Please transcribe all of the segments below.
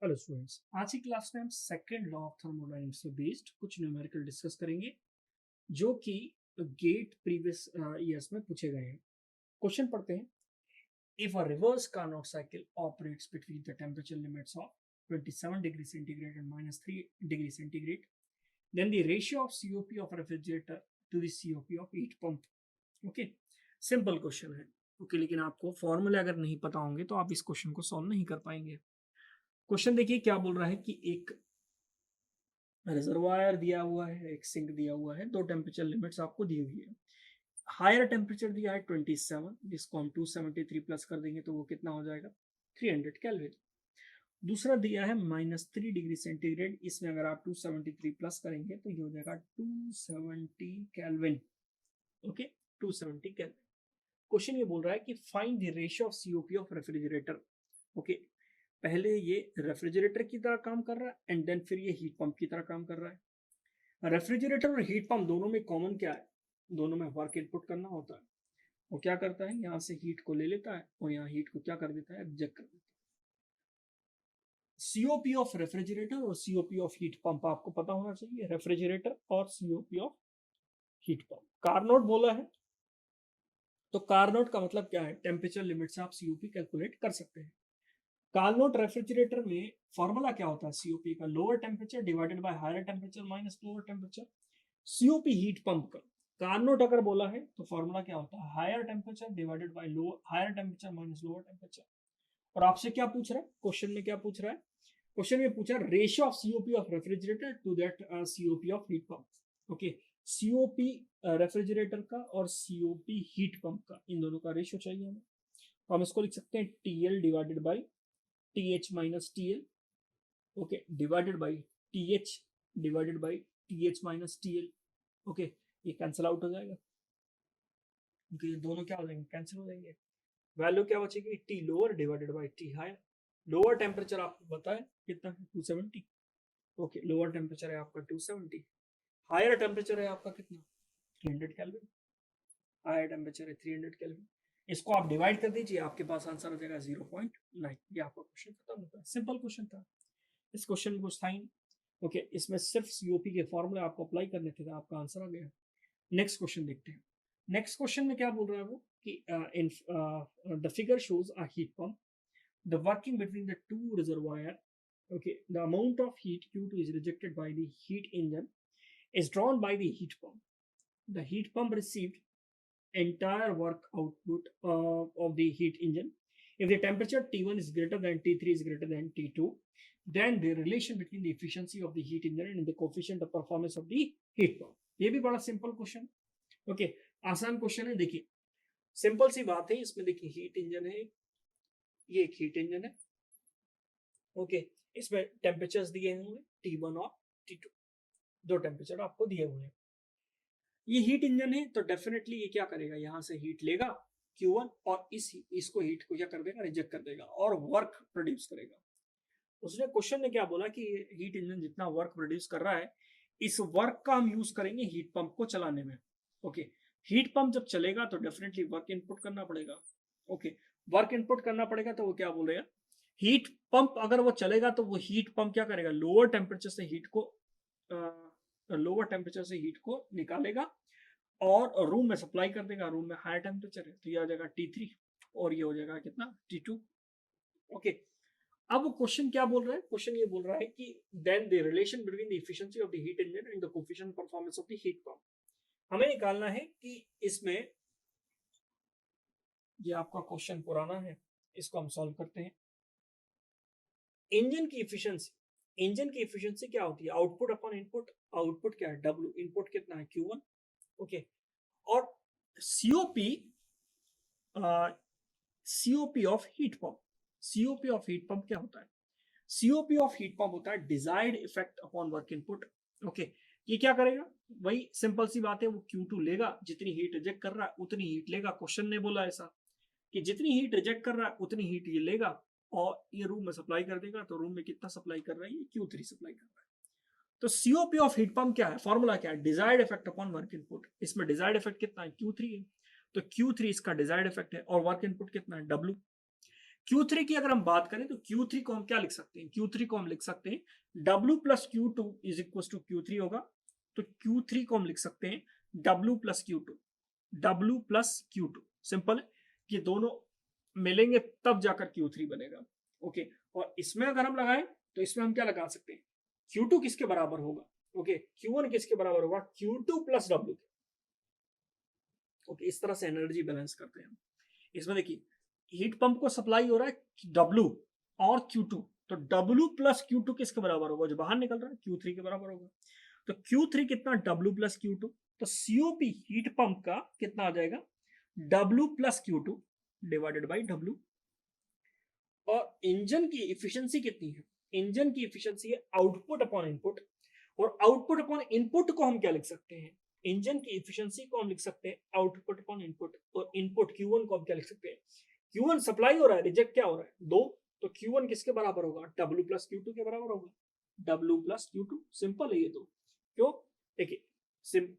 Hello students, आज की class में हम सेकंड लॉ ऑफ थर्मोडायनेमिक्स पे बेस्ड कुछ न्यूमेरिकल डिस्कस करेंगे जो कि गेट प्रीवियस ईयर्स में पूछे गए हैं। क्वेश्चन पढ़ते हैं। If a reverse Carnot cycle operates between the temperature limits of 27 degree centigrade and -3 degree centigrade, then the ratio of COP of refrigerator to the COP of heat pump. Okay, simple question है। Okay, लेकिन आपको फॉर्मूले अगर नहीं पता होंगे तो आप इस क्वेश्चन को सॉल्व नहीं कर पाएंगे। क्वेश्चन देखिए क्या बोल रहा है कि एक रिजर्वायर दिया हुआ है, एक सिंक दिया हुआ है, दो टेम्परेचर लिमिट्स आपको दी हुई है। हायर टेम्परेचर दिया है 27, जिसको हम 273 प्लस कर देंगे तो वो कितना हो जाएगा 300 केल्विन। दूसरा दिया है -3 डिग्री सेंटीग्रेड, इसमें अगर आप 273 प्लस करेंगे तो ये हो जाएगा 270 केल्विन। Okay, 270 kelvin. क्वेश्चन ये बोल रहा है कि find the ratio of COP of refrigerator. Okay, पहले ये रेफ्रिजरेटर की तरह काम कर रहा है एंड देन फिर ये हीट पंप की तरह काम कर रहा है। रेफ्रिजरेटर और हीट पंप दोनों में कॉमन क्या है? दोनों में वर्क इनपुट करना होता है। वो क्या करता है, यहाँ से हीट को ले लेता है और यहाँ हीट को क्या कर देता है, रिजेक्ट कर देता है। सीओपी ऑफ रेफ्रिजरेटर और सीओपी ऑफ हीट पंप आपको पता होना चाहिए, रेफ्रिजरेटर और COP of heat pump. Carnot बोला है तो कार्नोट का मतलब क्या है, टेम्परेचर लिमिट से आप सीओपी कैलकुलेट कर सकते हैं। कार्नोट रेफ्रिजरेटर में फॉर्मूला क्या होता है सीओपी का, lower temperature divided by higher temperature minus lower temperature. COP heat pump का कार्नोट अगर बोला है तो फॉर्मूला क्या होता है, higher temperature divided by lower higher temperature minus lower temperature. और आपसे क्या पूछ रहा है क्वेश्चन में, क्या पूछ रहा है क्वेश्चन में, पूछा ratio of COP of refrigerator to that COP of heat pump. Okay, COP refrigerator का और सीओपी हीट पंप का, इन दोनों का रेशियो चाहिए हमें। तो हम इसको लिख सकते हैं TL divided by TH minus TL, okay, divided by TH divided by TH minus TL। Okay, ये कैंसिल आउट हो जाएगा। ओके, ये दोनों क्या हो जाएंगे, कैंसिल हो जाएंगे। वैल्यू क्या बचेगी, T lower divided by T higher. Lower temperature आपको पता है कितना है, 270। ओके, लोअर टेम्परेचर है आपका 270, हायर टेम्परेचर है आपका कितना, 300 केल्विन। हायर टेम्परेचर है 300 केल्विन। इसको आप डिवाइड कर दीजिए, आपके पास आंसर आ जाएगा 0.9। ये आपका क्वेश्चन खत्म होता है, सिंपल क्वेश्चन था। इस क्वेश्चन में कुछ था ही। ओके, इसमें सिर्फ सीओपी के फॉर्मूले आपको अप्लाई करने थे, तो आपका आंसर आ गया। नेक्स्ट क्वेश्चन देखते हैं। नेक्स्ट क्वेश्चन में क्या बोल रहा है वो कि in the figure shows a heat pump, the working between the two reservoir. Okay, the amount of heat Q2 is rejected by the heat engine is drawn by the heat pump. The heat pump received entire work output of the heat engine. If the temperature T1 is greater than T3 is greater than T2, then the relation between the efficiency of the heat engine and the coefficient of performance of the heat pump. ये भी बड़ा simple question. Okay, आसान question है। देखिए simple सी बात है, इसमें देखिए हीट इंजन है, ये एक हीट इंजन है। ओके, इसमें टेम्परेचर्स दिए हुए T1 और T2, दो टेम्परेचर आपको दिए हुए हैं। ये हीट इंजन है तो डेफिनेटली ये क्या करेगा, यहाँ से हीट लेगा Q1 और इसको हीट को क्या कर देगा, रिजेक्ट कर देगा और वर्क प्रोड्यूस करेगा। उसने क्वेश्चन में क्या बोला कि हीट इंजन जितना वर्क प्रोड्यूस कर रहा है, इस वर्क का हम यूज करेंगे हीट पंप को चलाने में। ओके, हीट पंप जब चलेगा तो डेफिनेटली वर्क इनपुट करना पड़ेगा। ओके, वर्क इनपुट करना पड़ेगा तो वो क्या बोलेगा, हीट पंप अगर वो चलेगा तो वो हीट पंप क्या करेगा, लोअर टेम्परेचर से हीट को निकालेगा और रूम में सप्लाई कर देगा। रूम में हायर टेम्परेचर है तो ये आ जाएगा T3 और ये हो जाएगा कितना, T2। ओके, अब क्वेश्चन क्या बोल रहा है, क्वेश्चन ये बोल रहा है कि then the relation between the efficiency of the heat engine and the coefficient performance of the heat pump. हमें निकालना है कि इसमें, ये आपका क्वेश्चन पुराना है, इसको हम सॉल्व करते हैं। इंजन की एफिशिएंसी क्या होती है, आउटपुट अपॉन इनपुट। आउटपुट क्या है W, इनपुट कितना है Q1। ओके, और COP of heat pump, COP of heat pump क्या होता है, सीओपी ऑफ हीट पंप होता है desired effect upon work input. Okay, ये क्या करेगा, वही सिंपल सी बात है, वो Q2 लेगा, जितनी हीट रिजेक्ट कर रहा है उतनी हीट लेगा। क्वेश्चन ने बोला ऐसा कि जितनी हीट रिजेक्ट कर रहा है उतनी हीट ये लेगा और ये रूम में सप्लाई कर देगा। तो रूम में कितना सप्लाई कर रहा है, ये Q3 सप्लाई कर रहा है। तो सीओपी ऑफ हीट पंप क्या है, फॉर्मूला क्या है, desired effect upon work input. इसमें डिजायर्ड इफेक्ट कितना है, Q3 है, तो Q3 इसका डिजायर्ड इफेक्ट है और वर्क इनपुट कितना है, W। Q3 की अगर हम बात करें तो Q3 को हम क्या लिख सकते हैं, Q3 को हम लिख सकते हैं W plus Q2 is equal to Q3 होगा। तो Q3 को हम लिख सकते हैं W plus Q2, W plus Q2। Simple है, ये दोनों मिलेंगे तब जाकर Q3 बनेगा। ओके, और इसमें अगर हम लगाएं तो इसमें हम क्या लगा सकते हैं, Q2 किसके बराबर होगा, ओके, Q1 किसके बराबर होगा, Q2 प्लस W। ओके, इस तरह से एनर्जी बैलेंस करते हैं। इसमें देखिए हीट पंप को सप्लाई हो रहा है W और Q2, तो W प्लस Q2 किसके बराबर होगा, जो बाहर निकल रहा है Q3 के बराबर होगा। तो Q3 कितना, W प्लस Q2। तो COP हीट पंप का कितना आ जाएगा, W plus Q2 divided by W। और इंजन की इफिशियंसी कितनी है, इंजन की इफिशियंसी है आउटपुट अपॉन इनपुट। और आउटपुट अपॉन इनपुट को हम क्या लिख सकते हैं, इंजन की इफिशियंसी को हम लिख सकते हैं आउटपुट अपॉन इनपुट। और इनपुट Q1 को हम क्या लिख सकते हैं, Q1 सप्लाई हो रहा है, रिजेक्ट क्या हो रहा है, 2। तो Q1 किसके बराबर होगा, W प्लस Q2 के बराबर होगा, W प्लस Q2। सिंपल है ये दो। क्यों, देखिए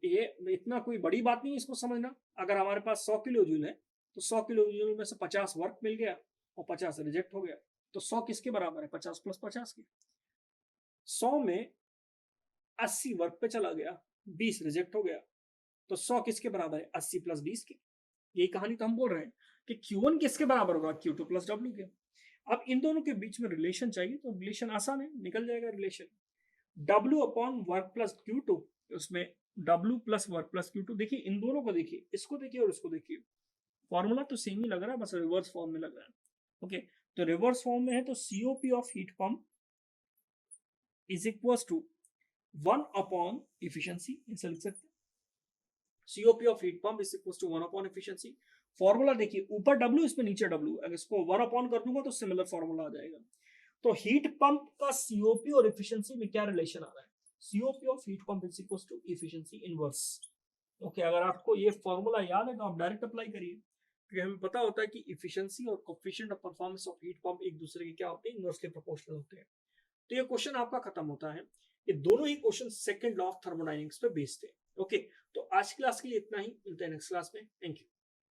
ये इतना कोई बड़ी बात नहीं है इसको समझना। अगर हमारे पास 100 किलो जूल है तो 100 किलो जूल में से 50 वर्क मिल गया और 50 रिजेक्ट हो गया। तो 100 किसके बराबर है, 50 प्लस 50 के। 100 में 80 वर्क पे चला गया, 20 रिजेक्ट हो गया, तो 100 किसके बराबर है, 80 प्लस 20 के। यही कहानी तो हम बोल रहे हैं कि Q1 किसके बराबर होगा, Q2 प्लस W के। अब इन दोनों के बीच में रिलेशन चाहिए, तो रिलेशन आसान है, निकल जाएगा relation. W upon work plus Q2, उसमें W plus work plus Q2। देखिए इन दोनों को देखिए, इसको देखिए और इसको देखिए, फॉर्मूला तो सेम ही लग रहा है, बस रिवर्स फॉर्म में लग रहा है। ओके, तो रिवर्स फॉर्म में है तो COP of heat pump is equal to 1 upon efficiency, ऐसा लिख सकते हैं। COP of heat pump is equal to 1 upon efficiency. Formula देखिए, ऊपर W इसमें नीचे W, अगर इसको 1 अपॉन कर दूंगा तो सिमिलर फॉर्मूला आ जाएगा। तो हीट पंप का COP और इफिशियंसी में क्या रिलेशन आ रहा है, COP of heat pump is equal to efficiency inverse. Okay, अगर आपको ये फॉर्मूला याद है तो आप डायरेक्ट अप्लाई करिए, क्योंकि हमें पता होता है कि इफिशियंसी और coefficient of performance of heat pump एक दूसरे के क्या होते हैं, इनवर्सली प्रोपोर्शनल होते हैं। तो ये क्वेश्चन आपका खत्म होता है। ये दोनों ही question second law of thermodynamics पे बेस्ड है। ओके, तो आज क्लास के लिए इतना ही, मिलते हैं नेक्स्ट क्लास में। Thank you.